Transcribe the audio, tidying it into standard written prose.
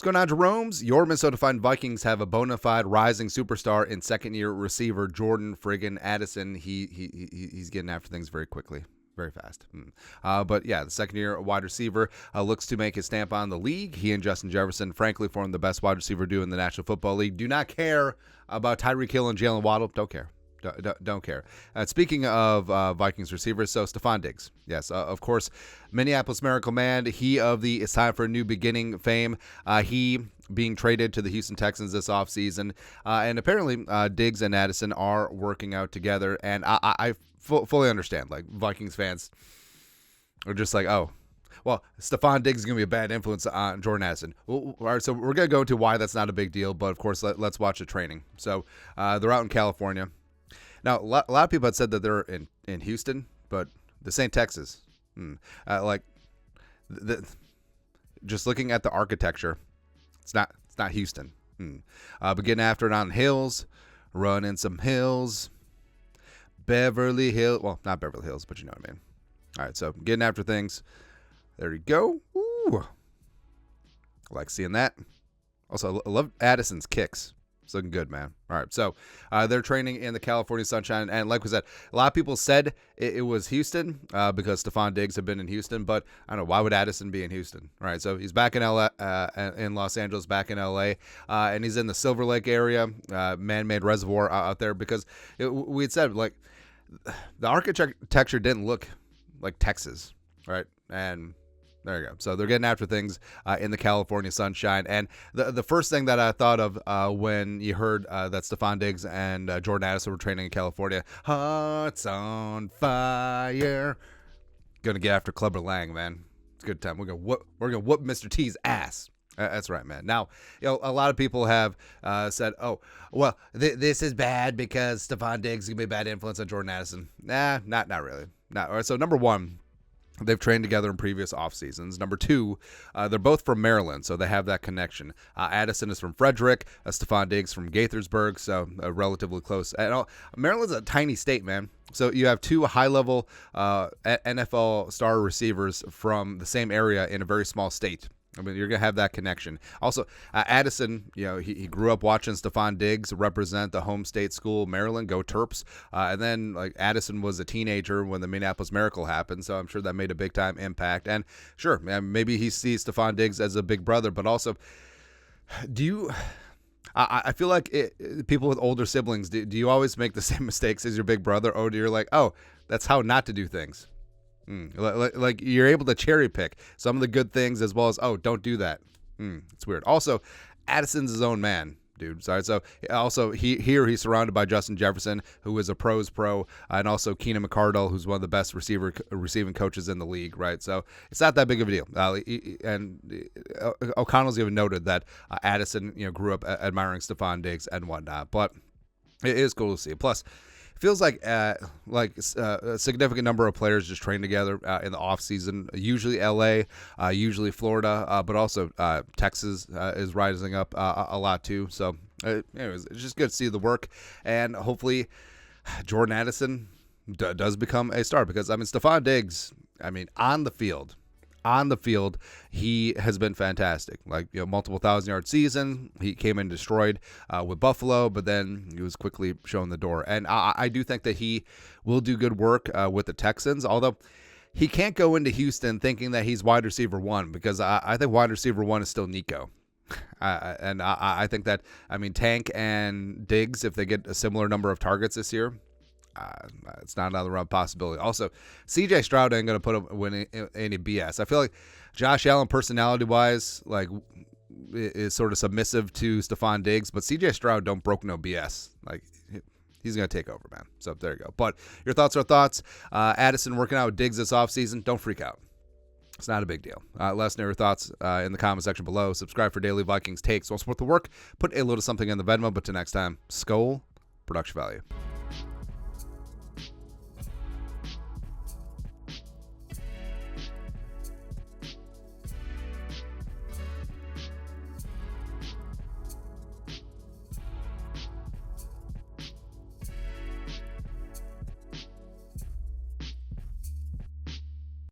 going on, Jerome's? Your Minnesota Vikings have a bona fide rising superstar in second-year receiver Jordan friggin' Addison. He's getting after things very quickly. Very fast. But yeah, the second-year wide receiver looks to make his stamp on the league. He and Justin Jefferson, frankly, form the best wide receiver duo in the National Football League. Do not care about Tyreek Hill and Jalen Waddle. Don't care. Don't care. Speaking of Vikings receivers, so Stefon Diggs. Yes, of course, Minneapolis Miracle Man. He of the It's Time for a New Beginning fame. He being traded to the Houston Texans this offseason. And apparently Diggs and Addison are working out together. And I fully understand. Like, Vikings fans are just like, oh, well, Stefon Diggs is going to be a bad influence on Jordan Addison. All right, so we're going to go into why that's not a big deal. But, of course, let's watch the training. So they're out in California. Now, a lot of people had said that they're in Houston, but this ain't Texas. Just looking at the architecture, it's not Houston. But getting after it on hills, running some hills, Beverly Hills. Well, not Beverly Hills, but you know what I mean. All right, so getting after things. There you go. Ooh. I like seeing that. Also, I love Addison's kicks. It's looking good, man. All right, so they're training in the California sunshine, and like we said, a lot of people said it was Houston because Stefon Diggs had been in Houston, but I don't know, why would Addison be in Houston? All right, so he's back in in Los Angeles, back in LA, and he's in the Silver Lake area, man-made reservoir out there, because we had said, like, the architecture didn't look like Texas, right? And there you go. So they're getting after things in the California sunshine. And the first thing that I thought of when you heard that Stefon Diggs and Jordan Addison were training in California, hearts on fire. Gonna get after Clubber Lang, man. It's a good time. We're gonna whoop Mr. T's ass. That's right, man. Now, a lot of people have said, oh, well, this is bad because Stefon Diggs is going to be a bad influence on Jordan Addison. Nah, not really. All right, so number one, they've trained together in previous off seasons. Number two, they're both from Maryland, so they have that connection. Addison is from Frederick, Stefon Diggs from Gaithersburg, so relatively close. And Maryland's a tiny state, man. So you have two high-level NFL star receivers from the same area in a very small state. I mean, you're going to have that connection. Also, Addison, he grew up watching Stefon Diggs represent the home state school, Maryland, go Terps. And then, like, Addison was a teenager when the Minneapolis Miracle happened, so I'm sure that made a big-time impact. And, sure, maybe he sees Stefon Diggs as a big brother, but also, I feel like people with older siblings, do you always make the same mistakes as your big brother, or do you like, oh, that's how not to do things? Like you're able to cherry pick some of the good things as well as, oh, don't do that. It's weird. Also, Addison's his own man, dude. Sorry. So also he's surrounded by Justin Jefferson, who is a pro's pro, and also Keenan McCardle, who's one of the best receiving coaches in the league, right? So it's not that big of a deal. And O'Connell's even noted that Addison, grew up admiring Stefon Diggs and whatnot, but it is cool to see. Plus, it feels like a significant number of players just train together in the offseason, usually L.A., usually Florida, but also Texas is rising up a lot too. So anyways, it's just good to see the work, and hopefully Jordan Addison does become a star because, Stefon Diggs, on the field, he has been fantastic. Like, multiple 1,000-yard season. He came in destroyed with Buffalo, but then he was quickly shown the door. And I do think that he will do good work with the Texans, although he can't go into Houston thinking that he's wide receiver one, because I think wide receiver one is still Nico. And I think that, Tank and Diggs, if they get a similar number of targets this year, it's not another round possibility. Also, CJ Stroud ain't going to put up with any BS. I feel like Josh Allen, personality-wise, like, is sort of submissive to Stefon Diggs, but CJ Stroud don't broke no BS. Like, he's going to take over, man. So there you go. But your thoughts are thoughts. Addison working out with Diggs this offseason. Don't freak out. It's not a big deal. Let us know your thoughts in the comment section below. Subscribe for daily Vikings takes. Want to support the work? Put a little something in the Venmo. But till next time, Skol, production value.